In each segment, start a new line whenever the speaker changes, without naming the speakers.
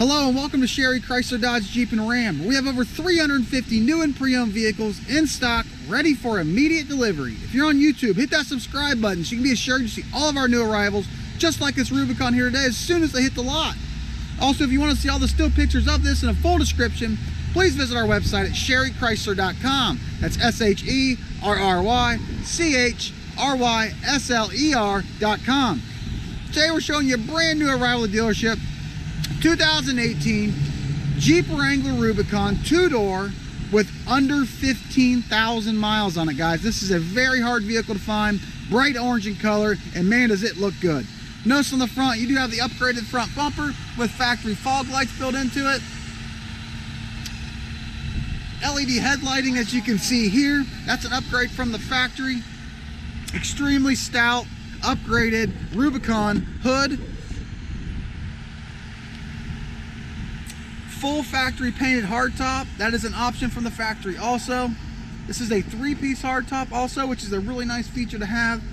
Hello and welcome to Sherry Chrysler Dodge Jeep and Ram. We have over 350 new and pre-owned vehicles in stock, ready for immediate delivery. If you're on YouTube, hit that subscribe button so you can be assured to see all of our new arrivals, just like this Rubicon here today, as soon as they hit the lot. Also, if you want to see all the still pictures of this and a full description, please visit our website at sherrychrysler.com. That's SHERRYCHRYSLER.com. Today we're showing you a brand new arrival at the dealership, 2018 Jeep Wrangler Rubicon 2-door with under 15,000 miles on it, guys. This is a very hard vehicle to find, bright orange in color, and man does it look good. Notice on the front you do have the upgraded front bumper with factory fog lights built into it. LED headlighting, as you can see here, that's an upgrade from the factory. Extremely stout, upgraded Rubicon hood. Full factory painted hardtop. That is an option from the factory also. This is a 3-piece hardtop also, which is a really nice feature to have.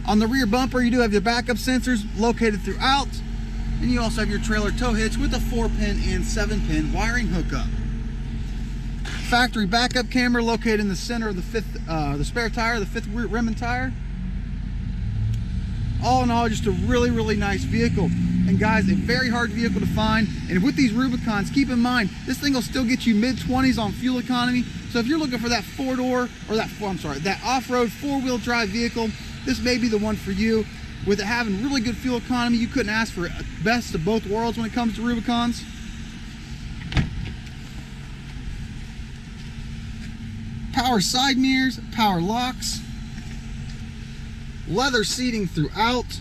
On the rear bumper, you do have your backup sensors located throughout. And you also have your trailer tow hitch with a 4-pin and 7-pin wiring hookup. Factory backup camera located in the center of the spare tire, the 5th rim and tire. All in all, just a really nice vehicle. And guys, a very hard vehicle to find. And with these Rubicons, keep in mind, this thing will still get you mid-20s on fuel economy. So if you're looking for that that off-road 4-wheel drive vehicle, this may be the one for you. With it having really good fuel economy, you couldn't ask for best of both worlds when it comes to Rubicons. Power side mirrors, power locks, leather seating throughout,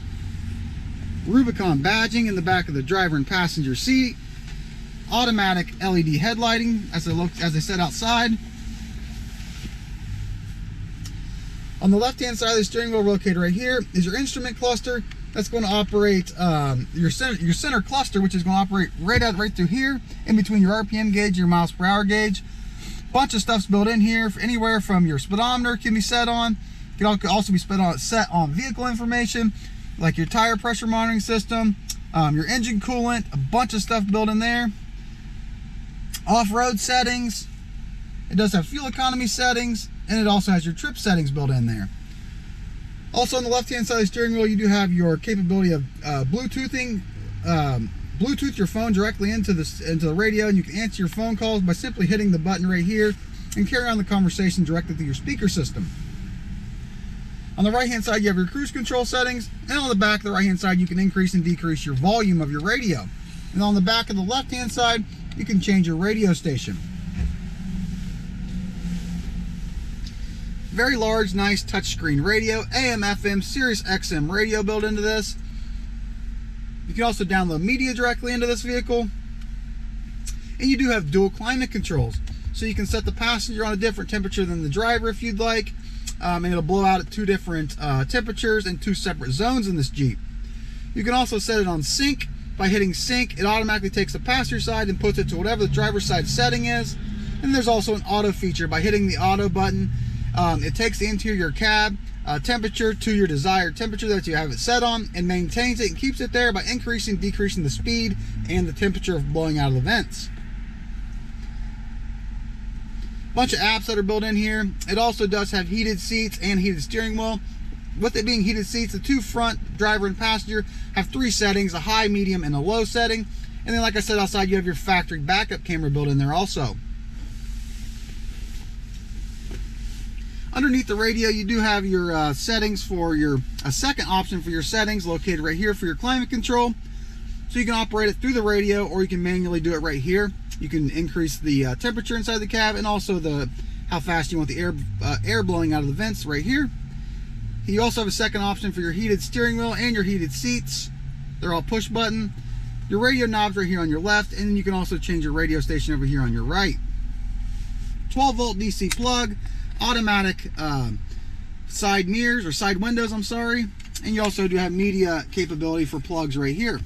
Rubicon badging in the back of the driver and passenger seat, automatic LED headlighting as I said outside. On the left-hand side of the steering wheel, located right here, is your instrument cluster. That's going to operate your center cluster, which is going to operate right through here, in between your RPM gauge, your miles per hour gauge. Bunch of stuff's built in here, anywhere from your speedometer can be set on. It can also be set on vehicle information, like your tire pressure monitoring system, your engine coolant, a bunch of stuff built in there. Off-road settings. It does have fuel economy settings, and it also has your trip settings built in there. Also on the left-hand side of the steering wheel, you do have your capability of Bluetooth your phone directly into the radio, and you can answer your phone calls by simply hitting the button right here and carry on the conversation directly through your speaker system. On the right-hand side, you have your cruise control settings, and on the back of the right-hand side, you can increase and decrease your volume of your radio. And on the back of the left-hand side, you can change your radio station. Very large, nice touchscreen radio, AM, FM, Sirius XM radio built into this. You can also download media directly into this vehicle. And you do have dual climate controls. So you can set the passenger on a different temperature than the driver if you'd like. And it'll blow out at 2 different temperatures and 2 separate zones in this Jeep. You can also set it on sync. By hitting sync, it automatically takes the passenger side and puts it to whatever the driver's side setting is. And there's also an auto feature. By hitting the auto button, it takes the interior cab temperature to your desired temperature that you have it set on, and maintains it and keeps it there by increasing and decreasing the speed and the temperature of blowing out of the vents. Bunch of apps that are built in here. It also does have heated seats and heated steering wheel. With it being heated seats, the 2 front, driver and passenger, have 3 settings, a high, medium, and a low setting. And then, like I said, outside you have your factory backup camera built in there also. Underneath the radio, you do have your settings for a second option for your settings located right here for your climate control. So you can operate it through the radio, or you can manually do it right here. You can increase the temperature inside the cab, and also how fast you want the air blowing out of the vents right here. You also have a second option for your heated steering wheel and your heated seats. They're all push button. Your radio knobs right here on your left, and then you can also change your radio station over here on your right. 12-volt DC plug, automatic side mirrors, or side windows, I'm sorry. And you also do have media capability for plugs right here.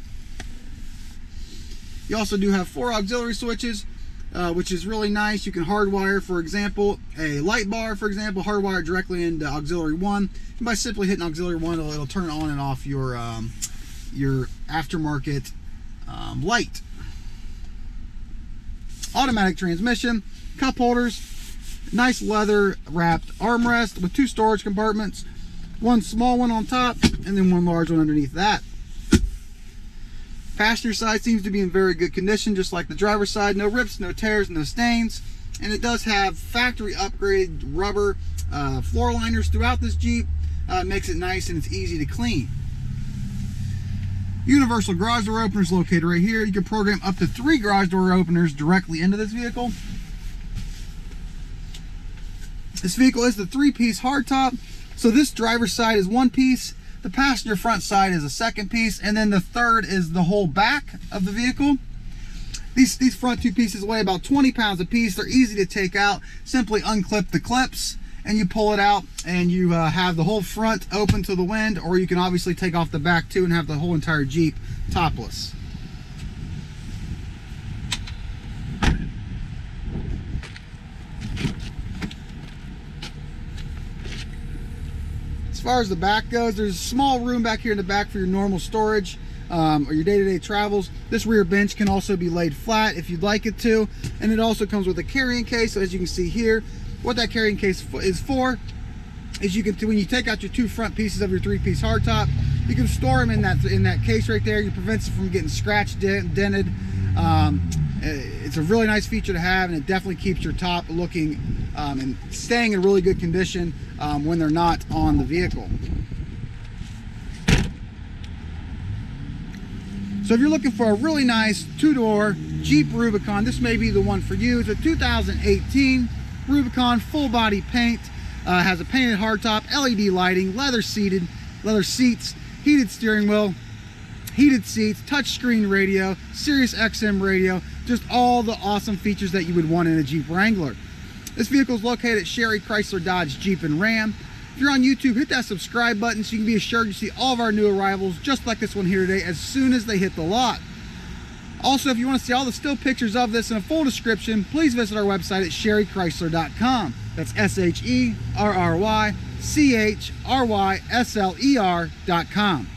You also do have 4 auxiliary switches, which is really nice. You can hardwire, for example, a light bar, for example, hardwire directly into auxiliary 1. And by simply hitting auxiliary 1, it'll turn on and off your aftermarket light. automatic transmission, cup holders, nice leather wrapped armrest with 2 storage compartments, 1 small one on top and then 1 large one underneath that. Passenger side seems to be in very good condition, just like the driver's side. No rips, no tears, no stains. And it does have factory upgraded rubber floor liners throughout this Jeep. Makes it nice and it's easy to clean. Universal garage door openers located right here. You can program up to 3 garage door openers directly into this vehicle. This vehicle is the 3-piece hardtop. So this driver's side is 1 piece. The passenger front side is a 2nd piece, and then the 3rd is the whole back of the vehicle. These front 2 pieces weigh about 20 pounds a piece. They're easy to take out. Simply unclip the clips and you pull it out, and you have the whole front open to the wind, or you can obviously take off the back too and have the whole entire Jeep topless. As far as the back goes, there's a small room back here in the back for your normal storage or your day-to-day travels. This rear bench can also be laid flat if you'd like it to, and it also comes with a carrying case. So as you can see here, what that carrying case is for is when you take out your 2 front pieces of your 3-piece hardtop, you can store them in that case right there. It prevents it from getting scratched, dented. It's a really nice feature to have, and it definitely keeps your top looking and staying in really good condition when they're not on the vehicle. So if you're looking for a really nice 2-door Jeep Rubicon, this may be the one for you. It's a 2018 Rubicon, full body paint, has a painted hardtop, LED lighting, leather seats, heated steering wheel, heated seats, touchscreen radio, Sirius XM radio, just all the awesome features that you would want in a Jeep Wrangler. This vehicle is located at Sherry Chrysler Dodge Jeep and Ram. If you're on YouTube, hit that subscribe button so you can be assured to see all of our new arrivals, just like this one here today, as soon as they hit the lot. Also, if you want to see all the still pictures of this and a full description, please visit our website at sherrychrysler.com. That's SHERRYCHRYSLER.com.